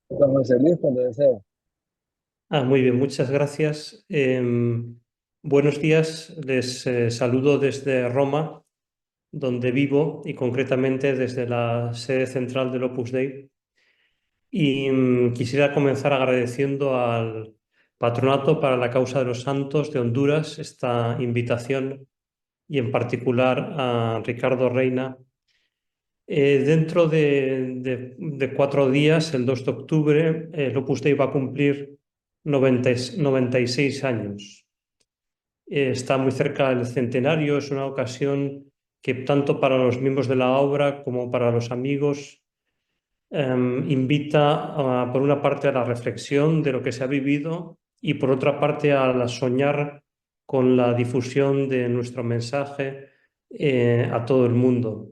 Don José Luis, cuando desee. Muy bien, muchas gracias. Buenos días, les saludo desde Roma, donde vivo, y concretamente desde la sede central del Opus Dei. Y quisiera comenzar agradeciendo al Patronato para la Causa de los Santos de Honduras esta invitación, y en particular a Ricardo Reina. Dentro de 4 días, el 2 de octubre, el Opus Dei va a cumplir 96 años. Está muy cerca del centenario, es una ocasión que tanto para los miembros de la obra como para los amigos invita por una parte a la reflexión de lo que se ha vivido y por otra parte a la soñar con la difusión de nuestro mensaje a todo el mundo.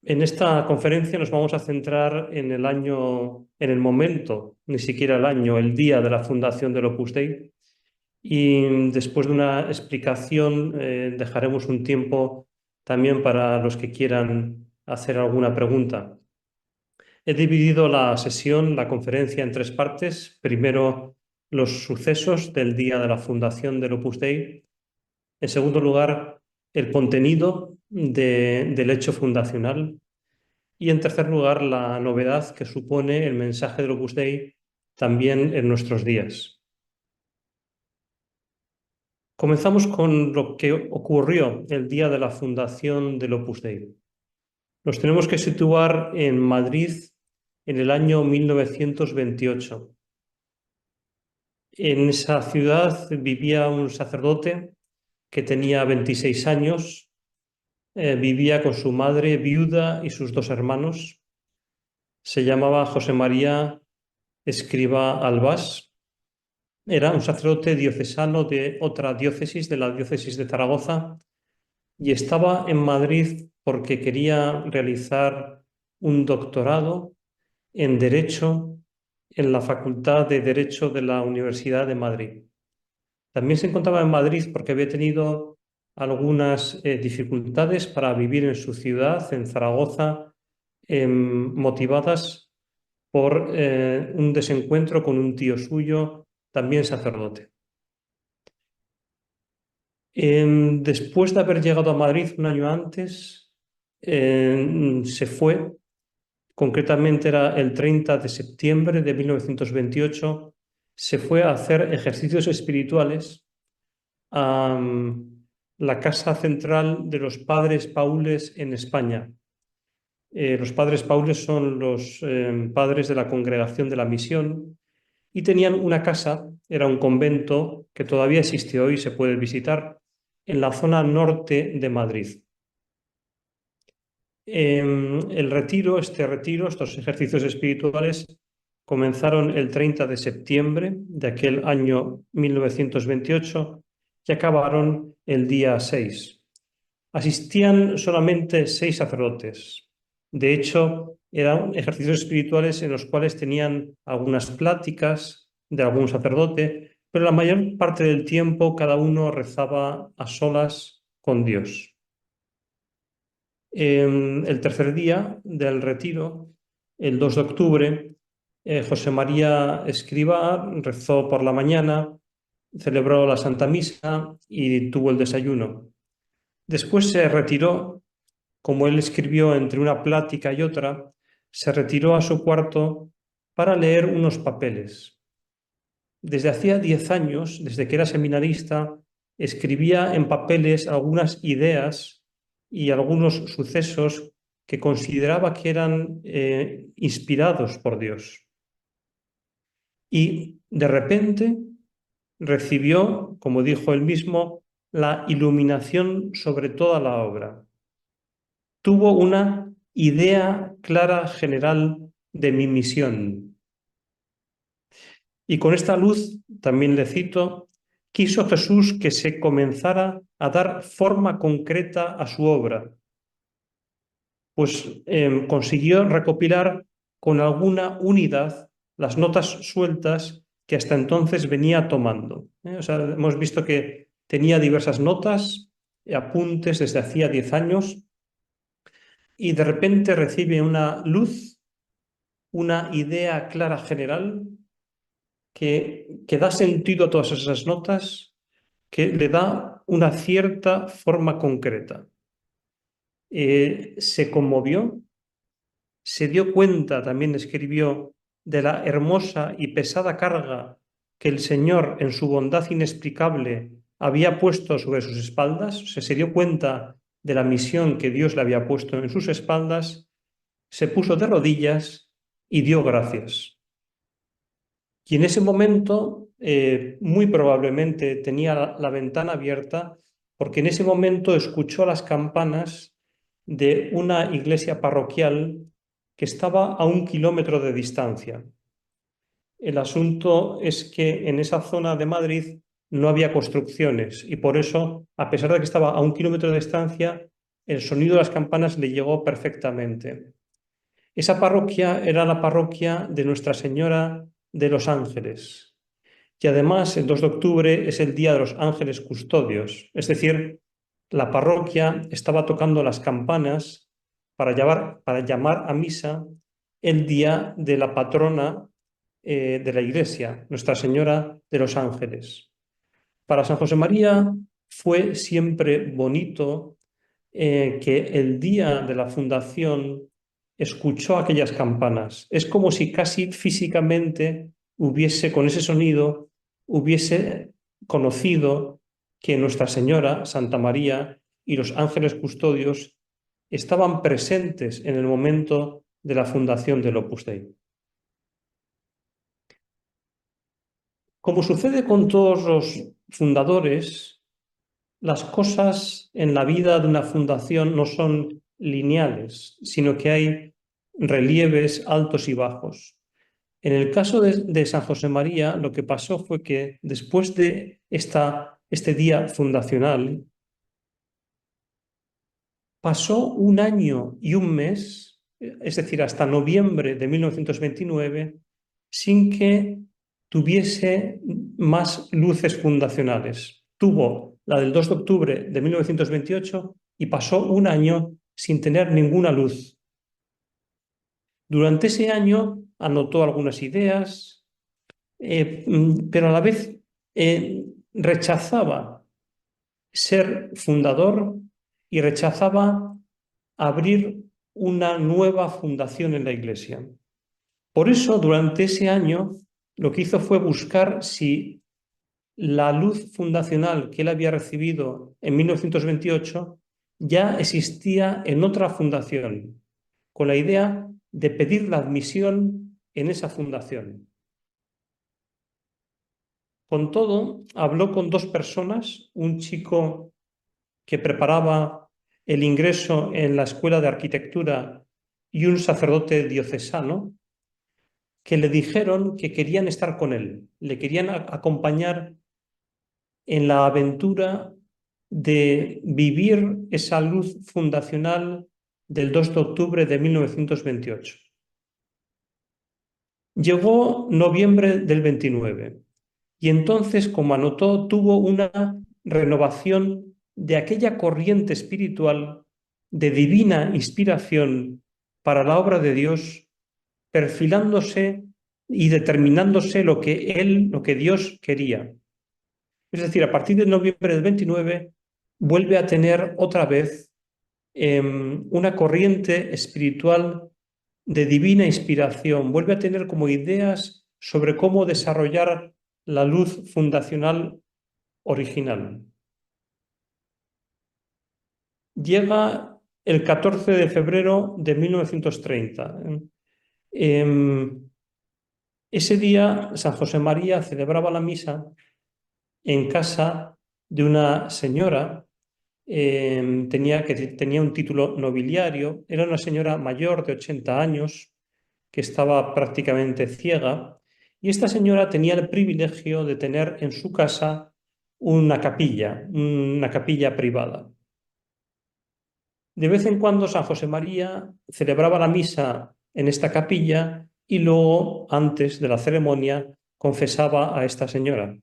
En esta conferencia nos vamos a centrar en el año, en el momento, ni siquiera el año, el día de la fundación del Opus Dei. Y después de una explicación, dejaremos un tiempo también para los que quieran hacer alguna pregunta. He dividido la sesión, la conferencia, en tres partes. Primero, los sucesos del día de la fundación del Opus Dei. En segundo lugar, el contenido del hecho fundacional. Y en tercer lugar, la novedad que supone el mensaje del Opus Dei también en nuestros días. Comenzamos con lo que ocurrió el día de la fundación del Opus Dei. Nos tenemos que situar en Madrid en el año 1928. En esa ciudad vivía un sacerdote que tenía 26 años, vivía con su madre viuda y sus dos hermanos. Se llamaba José María Escrivá Albás. Era un sacerdote diocesano de otra diócesis, de la diócesis de Zaragoza, y estaba en Madrid porque quería realizar un doctorado en Derecho en la Facultad de Derecho de la Universidad de Madrid. También se encontraba en Madrid porque había tenido algunas dificultades para vivir en su ciudad, en Zaragoza, motivadas por un desencuentro con un tío suyo, también sacerdote. Después de haber llegado a Madrid un año antes, se fue, concretamente era el 30 de septiembre de 1928, se fue a hacer ejercicios espirituales a la Casa Central de los Padres Paules en España. Los Padres Paules son los padres de la Congregación de la Misión y tenían una casa, era un convento que todavía existe hoy, se puede visitar, en la zona norte de Madrid. Este retiro, estos ejercicios espirituales, comenzaron el 30 de septiembre de aquel año 1928 y acabaron el día 6. Asistían solamente 6 sacerdotes. De hecho, eran ejercicios espirituales en los cuales tenían algunas pláticas de algún sacerdote, pero la mayor parte del tiempo cada uno rezaba a solas con Dios. El tercer día del retiro, el 2 de octubre, José María Escrivá rezó por la mañana, celebró la Santa Misa y tuvo el desayuno. Después se retiró, como él escribió entre una plática y otra, se retiró a su cuarto para leer unos papeles. Desde hacía 10 años, desde que era seminarista, escribía en papeles algunas ideas y algunos sucesos que consideraba que eran inspirados por Dios. Y de repente recibió, como dijo él mismo, la iluminación sobre toda la obra. Tuvo una idea clara general de mi misión. Y con esta luz, también le cito, quiso Jesús que se comenzara a dar forma concreta a su obra, pues consiguió recopilar con alguna unidad las notas sueltas que hasta entonces venía tomando. O sea, hemos visto que tenía diversas notas, apuntes desde hacía 10 años, y de repente recibe una luz una idea clara general que da sentido a todas esas notas, que le da una cierta forma concreta. Se conmovió, se dio cuenta, también escribió, de la hermosa y pesada carga que el Señor, en su bondad inexplicable, había puesto sobre sus espaldas. Se dio cuenta de la misión que Dios le había puesto en sus espaldas, se puso de rodillas y dio gracias. Y en ese momento, muy probablemente tenía la ventana abierta, porque en ese momento escuchó las campanas de una iglesia parroquial que estaba a 1 kilómetro de distancia. El asunto es que en esa zona de Madrid no había construcciones y por eso, a pesar de que estaba a 1 kilómetro de distancia, el sonido de las campanas le llegó perfectamente. Esa parroquia era la parroquia de Nuestra Señora de los Ángeles. Y además, el 2 de octubre es el Día de los Ángeles Custodios, es decir, la parroquia estaba tocando las campanas para llamar a misa el día de la patrona de la Iglesia, Nuestra Señora de los Ángeles. Para San José María fue siempre bonito que el día de la fundación escuchó aquellas campanas. Es como si casi físicamente hubiese, con ese sonido, hubiese conocido que Nuestra Señora, Santa María y los ángeles custodios estaban presentes en el momento de la fundación del Opus Dei. Como sucede con todos los fundadores, las cosas en la vida de una fundación no son lineales, sino que hay relieves altos y bajos. En el caso de San José María, lo que pasó fue que después de este día fundacional, pasó 1 año y 1 mes, es decir, hasta noviembre de 1929, sin que tuviese más luces fundacionales. Tuvo la del 2 de octubre de 1928 y pasó 1 año sin tener ninguna luz. Durante ese año anotó algunas ideas, pero a la vez rechazaba ser fundador y rechazaba abrir una nueva fundación en la Iglesia. Por eso, durante ese año, lo que hizo fue buscar si la luz fundacional que él había recibido en 1928 ya existía en otra fundación, con la idea de pedir la admisión en esa fundación. Con todo, habló con 2 personas, un chico que preparaba el ingreso en la escuela de arquitectura y un sacerdote diocesano, que le dijeron que querían estar con él, le querían acompañar en la aventura de vivir esa luz fundacional del 2 de octubre de 1928. Llegó noviembre del 29 y entonces, como anotó, tuvo una renovación de aquella corriente espiritual de divina inspiración para la obra de Dios, perfilándose y determinándose lo que Dios quería. Es decir, a partir de noviembre del 29 vuelve a tener otra vez una corriente espiritual de divina inspiración, vuelve a tener como ideas sobre cómo desarrollar la luz fundacional original. Llega el 14 de febrero de 1930. Ese día San José María celebraba la misa en casa de una señora que tenía un título nobiliario. Era una señora mayor de 80 años que estaba prácticamente ciega, y esta señora tenía el privilegio de tener en su casa una capilla privada. De vez en cuando San José María celebraba la misa en esta capilla y luego, antes de la ceremonia, confesaba a esta señora.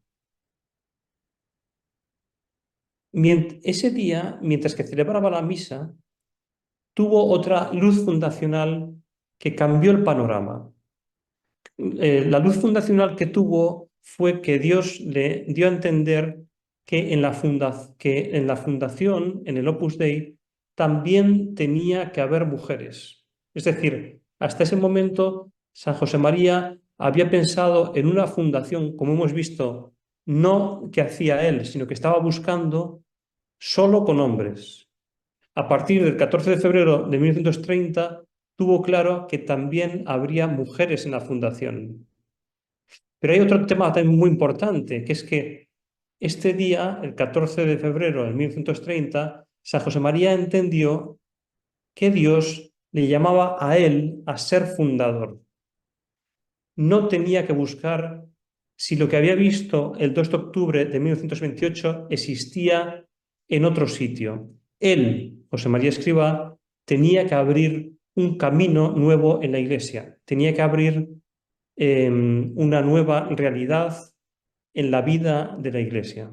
Ese día, mientras que celebraba la misa, tuvo otra luz fundacional que cambió el panorama. la luz fundacional que tuvo fue que Dios le dio a entender que que en la fundación, en el Opus Dei, también tenía que haber mujeres. Es decir, hasta ese momento, San José María había pensado en una fundación, como hemos visto, no que hacía él, sino que estaba buscando solo con hombres. A partir del 14 de febrero de 1930, tuvo claro que también habría mujeres en la fundación. Pero hay otro tema también muy importante, que es que este día, el 14 de febrero de 1930, San José María entendió que Dios le llamaba a él a ser fundador. No tenía que buscar si lo que había visto el 2 de octubre de 1928 existía en otro sitio. Él, José María Escrivá, tenía que abrir un camino nuevo en la Iglesia, tenía que abrir una nueva realidad en la vida de la Iglesia.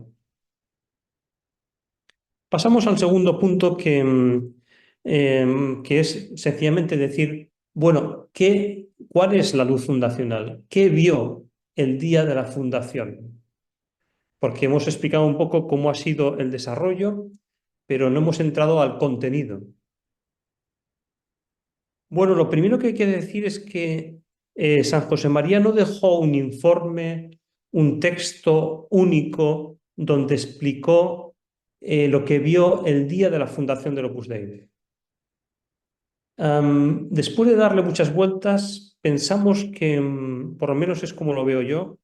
Pasamos al segundo punto que es sencillamente decir, bueno, ¿cuál es la luz fundacional? ¿Qué vio el día de la fundación? Porque hemos explicado un poco cómo ha sido el desarrollo, pero no hemos entrado al contenido. Bueno, lo primero que hay que decir es que San José María no dejó un informe, un texto único donde explicó lo que vio el día de la fundación del Opus Dei. Después de darle muchas vueltas, pensamos que, por lo menos es como lo veo yo,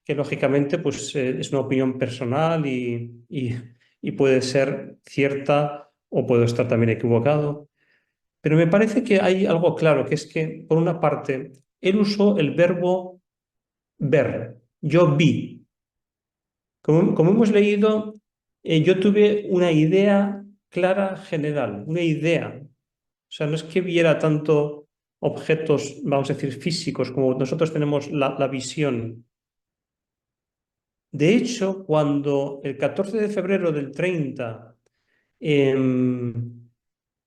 que lógicamente pues, es una opinión personal y puede ser cierta o puedo estar también equivocado. Pero me parece que hay algo claro, que es que, por una parte, él usó el verbo ver. Yo vi. Como hemos leído, yo tuve una idea clara general, una idea. O sea, no es que viera tanto objetos, vamos a decir, físicos, como nosotros tenemos la visión. De hecho, cuando el 14 de febrero del 30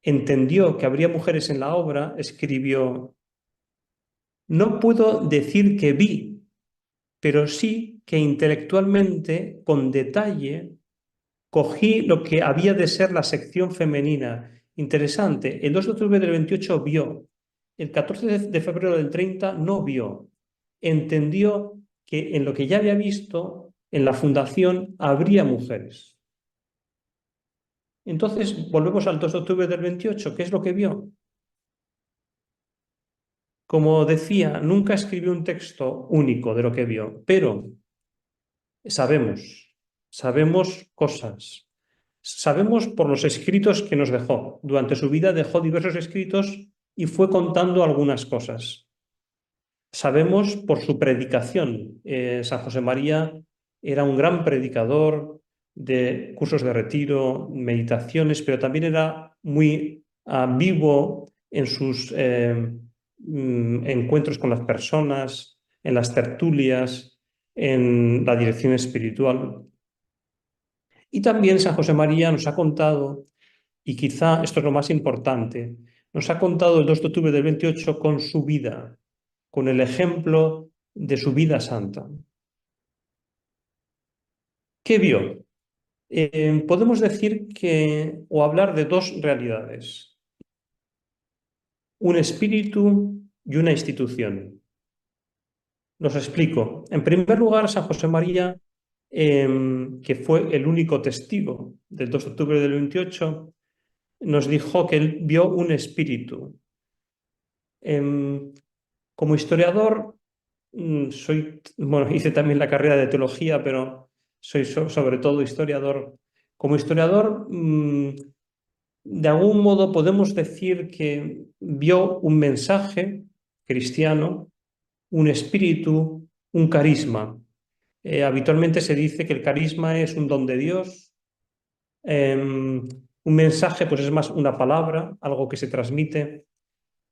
entendió que habría mujeres en la obra, escribió: no puedo decir que vi, pero sí que intelectualmente, con detalle, cogí lo que había de ser la sección femenina. Interesante, el 2 de octubre del 28 vio, el 14 de febrero del 30 no vio. Entendió que en lo que ya había visto, en la fundación, habría mujeres. Entonces, volvemos al 2 de octubre del 28, ¿qué es lo que vio? Como decía, nunca escribió un texto único de lo que vio, pero sabemos cosas. Sabemos por los escritos que nos dejó. Durante su vida dejó diversos escritos y fue contando algunas cosas. Sabemos por su predicación. San José María era un gran predicador de cursos de retiro, meditaciones, pero también era muy vivo en sus encuentros con las personas, en las tertulias, en la dirección espiritual. Y también San José María nos ha contado, y quizá esto es lo más importante, nos ha contado el 2 de octubre del 28 con su vida, con el ejemplo de su vida santa. ¿Qué vio? Podemos decir que, o hablar de dos realidades, un espíritu y una institución. Los explico. En primer lugar, San José María, que fue el único testigo del 2 de octubre del 28, nos dijo que él vio un espíritu. Como historiador, bueno, hice también la carrera de teología, pero soy sobre todo historiador. Como historiador, de algún modo podemos decir que vio un mensaje cristiano, un espíritu, un carisma. Habitualmente se dice que el carisma es un don de Dios. Un mensaje, pues es más una palabra, algo que se transmite.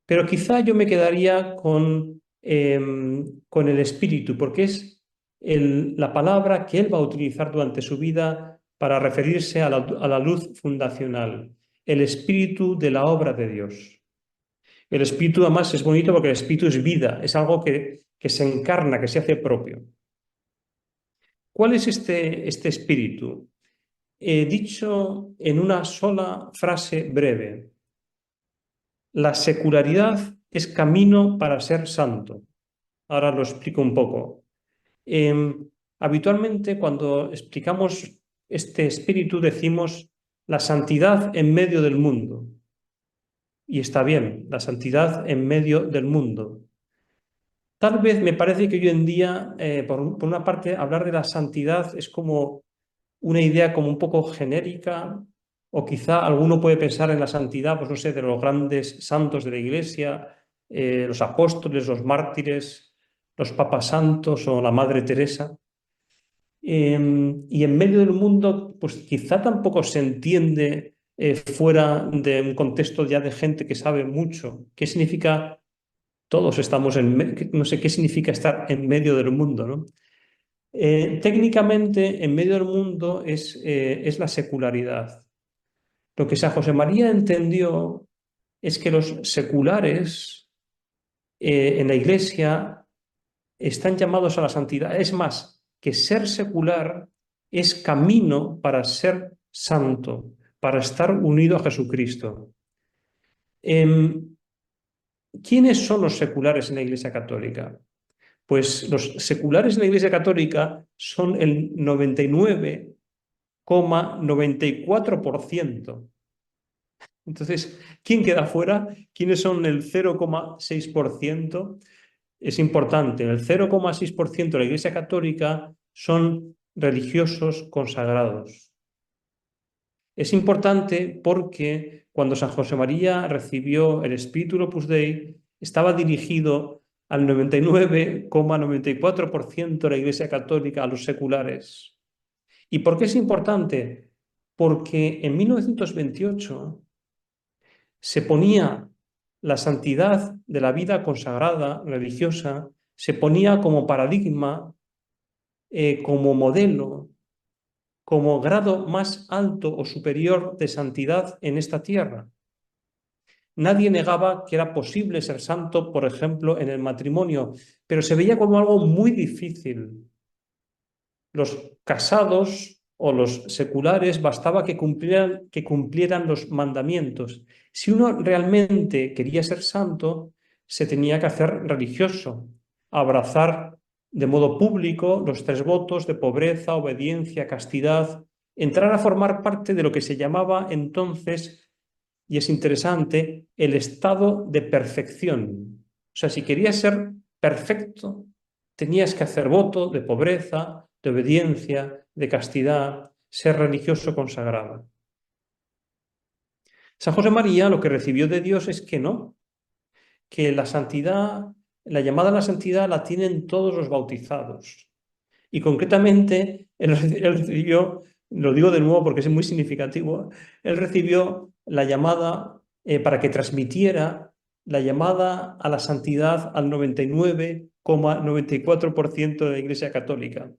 Pero quizá yo me quedaría con el espíritu, porque es la palabra que él va a utilizar durante su vida para referirse a la luz fundacional, el espíritu de la obra de Dios. El espíritu además es bonito porque el espíritu es vida, es algo que se encarna, que se hace propio. ¿Cuál es este espíritu? Dicho en una sola frase breve, la secularidad es camino para ser santo. Ahora lo explico un poco. Habitualmente cuando explicamos este espíritu decimos la santidad en medio del mundo. Y está bien, la santidad en medio del mundo. Tal vez me parece que hoy en día, por una parte, hablar de la santidad es como una idea como un poco genérica, o quizá alguno puede pensar en la santidad, pues no sé, de los grandes santos de la Iglesia, los apóstoles, los mártires, los papas santos o la Madre Teresa. Y en medio del mundo, pues quizá tampoco se entiende fuera de un contexto ya de gente que sabe mucho. ¿Qué significa? Todos estamos no sé qué significa estar en medio del mundo, ¿no? Técnicamente, en medio del mundo es la secularidad. Lo que San José María entendió es que los seculares en la Iglesia están llamados a la santidad. Es más, que ser secular es camino para ser santo, para estar unido a Jesucristo. ¿Quiénes son los seculares en la Iglesia Católica? Pues los seculares en la Iglesia Católica son el 99,94%. Entonces, ¿quién queda fuera? ¿Quiénes son el 0,6%? Es importante, el 0,6% de la Iglesia Católica son religiosos consagrados. Es importante porque cuando San José María recibió el Espíritu Opus Dei, estaba dirigido al 99,94% de la Iglesia Católica, a los seculares. ¿Y por qué es importante? Porque en 1928 se ponía la santidad de la vida consagrada, religiosa, se ponía como paradigma, como modelo, como grado más alto o superior de santidad en esta tierra. Nadie negaba que era posible ser santo, por ejemplo, en el matrimonio, pero se veía como algo muy difícil. Los casados o los seculares bastaba que cumplieran los mandamientos. Si uno realmente quería ser santo, se tenía que hacer religioso, abrazar de modo público los 3 votos de pobreza, obediencia, castidad, entrar a formar parte de lo que se llamaba entonces, y es interesante, el estado de perfección. O sea, si querías ser perfecto, tenías que hacer voto de pobreza, de obediencia, de castidad, ser religioso consagrado. San José María lo que recibió de Dios es que no, que la santidad, la llamada a la santidad la tienen todos los bautizados. Y concretamente, él recibió, lo digo de nuevo porque es muy significativo, él recibió la llamada para que transmitiera la llamada a la santidad al 99,94% de la Iglesia Católica.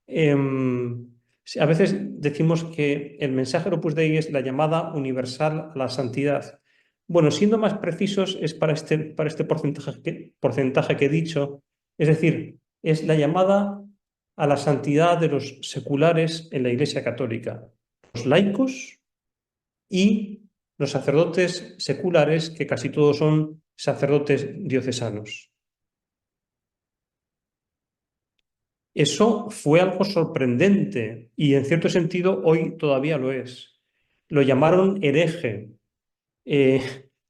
A veces decimos que el mensaje del Opus Dei es la llamada universal a la santidad. Bueno, siendo más precisos, es para este porcentaje que he dicho, es decir, es la llamada a la santidad de los seculares en la Iglesia Católica, los laicos y los sacerdotes seculares, que casi todos son sacerdotes diocesanos. Eso fue algo sorprendente y en cierto sentido hoy todavía lo es. Lo llamaron hereje.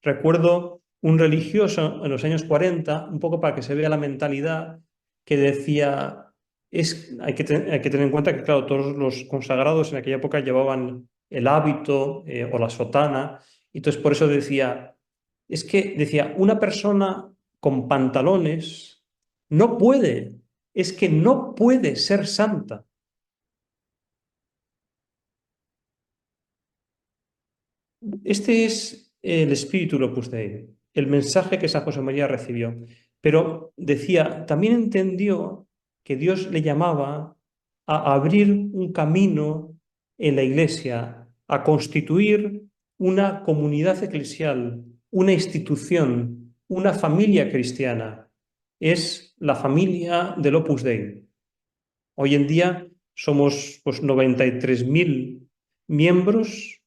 Recuerdo un religioso en los años 40, un poco para que se vea la mentalidad, que decía, hay que tener en cuenta que, claro, todos los consagrados en aquella época llevaban el hábito o la sotana, y entonces por eso decía, es que, decía, una persona con pantalones no puede, es que no puede ser santa. Este es el espíritu Opus Dei, el mensaje que San José María recibió. Pero decía, también entendió que Dios le llamaba a abrir un camino en la Iglesia, a constituir una comunidad eclesial, una institución, una familia cristiana. es la familia del Opus Dei. Hoy en día somos pues, 93.000 miembros,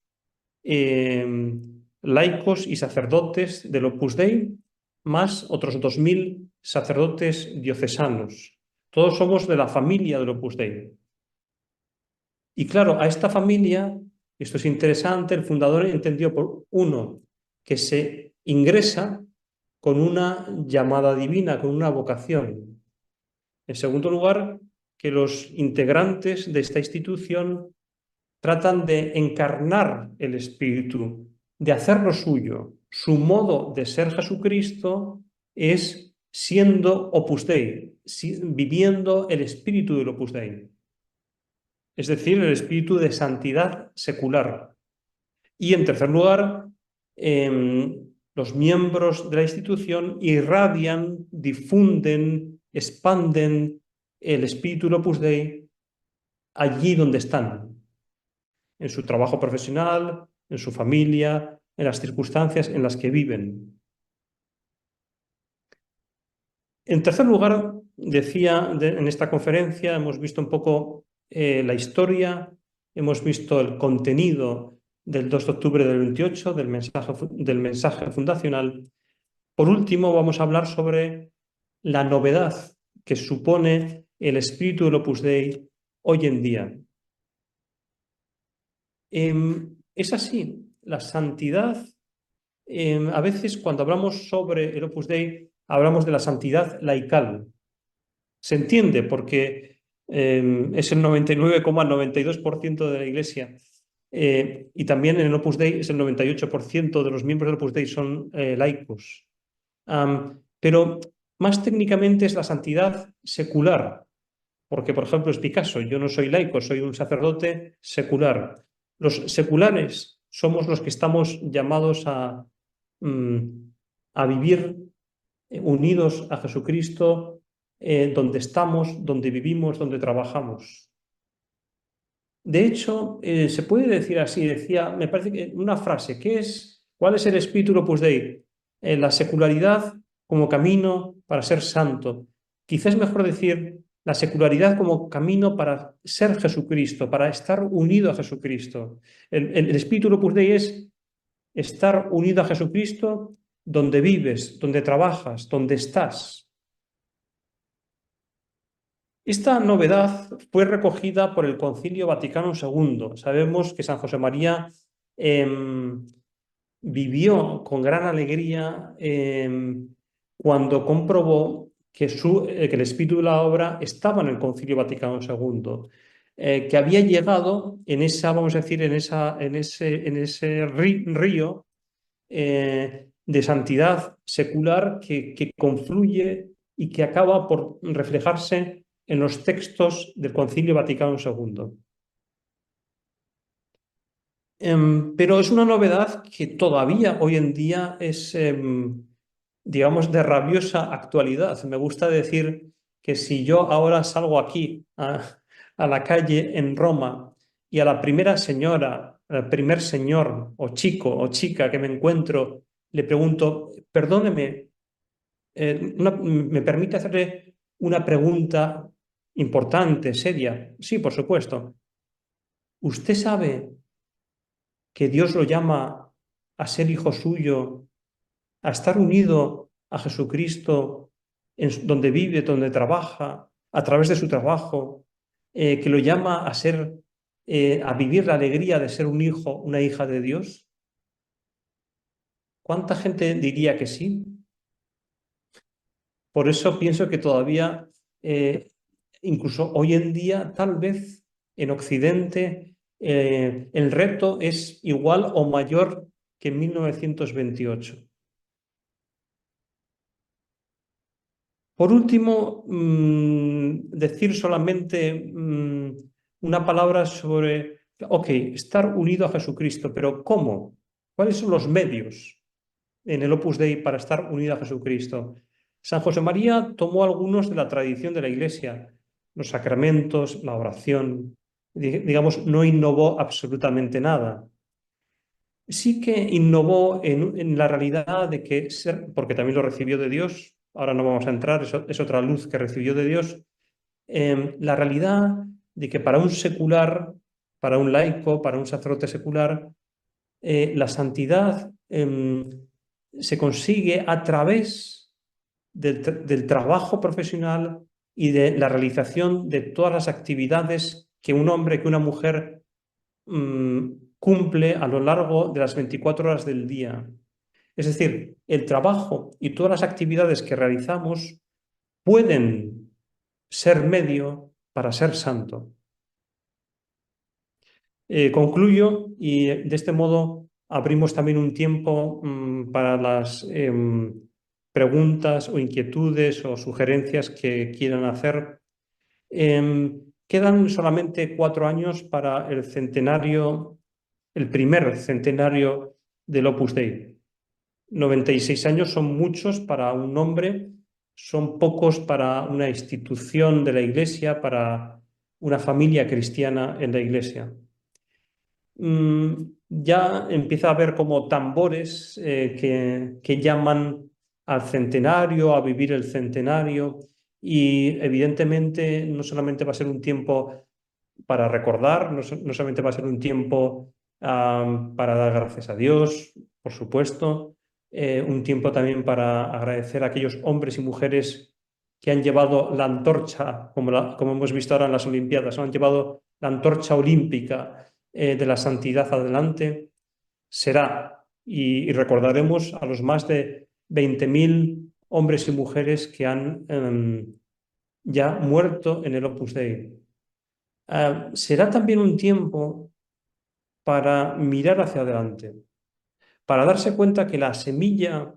laicos y sacerdotes del Opus Dei, más otros 2.000 sacerdotes diocesanos. Todos somos de la familia del Opus Dei. Y claro, a esta familia, esto es interesante, el fundador entendió por uno, que se ingresa con una llamada divina, con una vocación. En segundo lugar, que los integrantes de esta institución tratan de encarnar el Espíritu, de hacerlo suyo. Su modo de ser Jesucristo es siendo Opus Dei, viviendo el espíritu del Opus Dei, es decir, el espíritu de santidad secular. Y en tercer lugar, los miembros de la institución irradian, difunden, expanden el espíritu del Opus Dei allí donde están, en su trabajo profesional, en su familia, en las circunstancias en las que viven. En tercer lugar, decía en esta conferencia, hemos visto un poco la historia, hemos visto el contenido del 2 de octubre del 28, del mensaje fundacional. Por último, vamos a hablar sobre la novedad que supone el espíritu del Opus Dei hoy en día. Es así, la santidad, a veces cuando hablamos sobre el Opus Dei, hablamos de la santidad laical. Se entiende porque es el 99,92% de la Iglesia. Y también en el Opus Dei es el 98% de los miembros del Opus Dei son laicos. Pero más técnicamente es la santidad secular, porque, por ejemplo, es Picasso, yo no soy laico, soy un sacerdote secular. Los seculares somos los que estamos llamados a vivir unidos a Jesucristo, donde estamos, donde vivimos, donde trabajamos. De hecho, se puede decir así, decía, me parece que una frase, ¿cuál es el espíritu Opus Dei? La secularidad como camino para ser santo. Quizás es mejor decir la secularidad como camino para ser Jesucristo, para estar unido a Jesucristo. El espíritu Opus Dei es estar unido a Jesucristo donde vives, donde trabajas, donde estás. Esta novedad fue recogida por el Concilio Vaticano II. Sabemos que San José María vivió con gran alegría cuando comprobó que el espíritu de la obra estaba en el Concilio Vaticano II, que había llegado en esa, vamos a decir, en ese río de santidad secular que confluye y que acaba por reflejarse en los textos del Concilio Vaticano II. Pero es una novedad que todavía hoy en día es, digamos, de rabiosa actualidad. Me gusta decir que si yo ahora salgo aquí a la calle en Roma y a la primera señora, al primer señor o chico o chica que me encuentro, le pregunto, perdóneme, ¿me permite hacerle una pregunta importante, seria? Sí, por supuesto. ¿Usted sabe que Dios lo llama a ser hijo suyo, a estar unido a Jesucristo donde vive, donde trabaja, a través de su trabajo, que lo llama a vivir la alegría de ser un hijo, una hija de Dios? ¿Cuánta gente diría que sí? Por eso pienso que todavía, incluso hoy en día, tal vez en Occidente, el reto es igual o mayor que en 1928. Por último, decir solamente una palabra sobre, estar unido a Jesucristo, pero ¿cómo? ¿Cuáles son los medios en el Opus Dei para estar unido a Jesucristo? San José María tomó algunos de la tradición de la Iglesia, los sacramentos, la oración, digamos, no innovó absolutamente nada. Sí que innovó en la realidad de que porque también lo recibió de Dios, ahora no vamos a entrar, es otra luz que recibió de Dios, la realidad de que para un secular, para un laico, para un sacerdote secular, la santidad se consigue a través del trabajo profesional y de la realización de todas las actividades que un hombre, que una mujer cumple a lo largo de las 24 horas del día. Es decir, el trabajo y todas las actividades que realizamos pueden ser medio para ser santo. Concluyo y de este modo abrimos también un tiempo para las preguntas o inquietudes o sugerencias que quieran hacer. Quedan solamente 4 años para el centenario, el primer centenario del Opus Dei. 96 años son muchos para un hombre, son pocos para una institución de la Iglesia, para una familia cristiana en la Iglesia. Ya empieza a haber como tambores que llaman al centenario, a vivir el centenario, y evidentemente no solamente va a ser un tiempo para recordar, no solamente va a ser un tiempo para dar gracias a Dios, por supuesto, un tiempo también para agradecer a aquellos hombres y mujeres que han llevado la antorcha, como hemos visto ahora en las Olimpiadas, ¿no? Han llevado la antorcha olímpica de la santidad adelante. Será, y recordaremos a los más de 20.000 hombres y mujeres que han ya muerto en el Opus Dei. Será también un tiempo para mirar hacia adelante, para darse cuenta que la semilla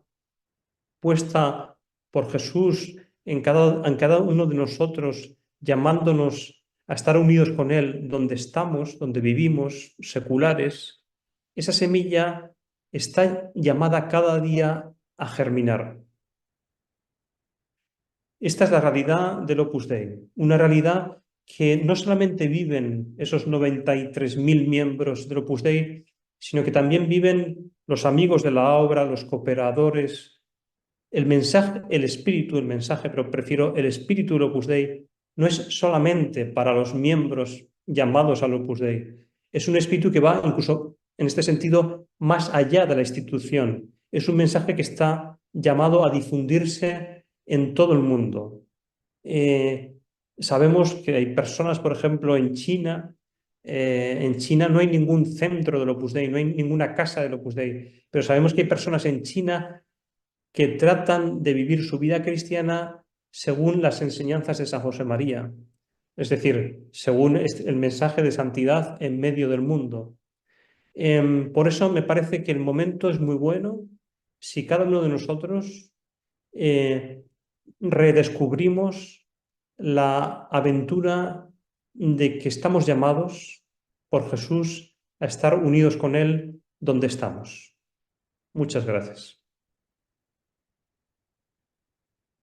puesta por Jesús en cada uno de nosotros, llamándonos a estar unidos con Él donde estamos, donde vivimos, seculares, esa semilla está llamada cada día a germinar. Esta es la realidad del Opus Dei, una realidad que no solamente viven esos 93.000 miembros del Opus Dei, sino que también viven los amigos de la obra, los cooperadores. El mensaje, el mensaje, pero prefiero el espíritu del Opus Dei, no es solamente para los miembros llamados al Opus Dei, es un espíritu que va incluso en este sentido más allá de la institución. Es un mensaje que está llamado a difundirse en todo el mundo. Sabemos que hay personas, por ejemplo, en China no hay ningún centro del Opus Dei, no hay ninguna casa del Opus Dei, pero sabemos que hay personas en China que tratan de vivir su vida cristiana según las enseñanzas de San José María, es decir, según el mensaje de santidad en medio del mundo. Por eso me parece que el momento es muy bueno si cada uno de nosotros redescubrimos la aventura de que estamos llamados por Jesús a estar unidos con Él donde estamos. Muchas gracias.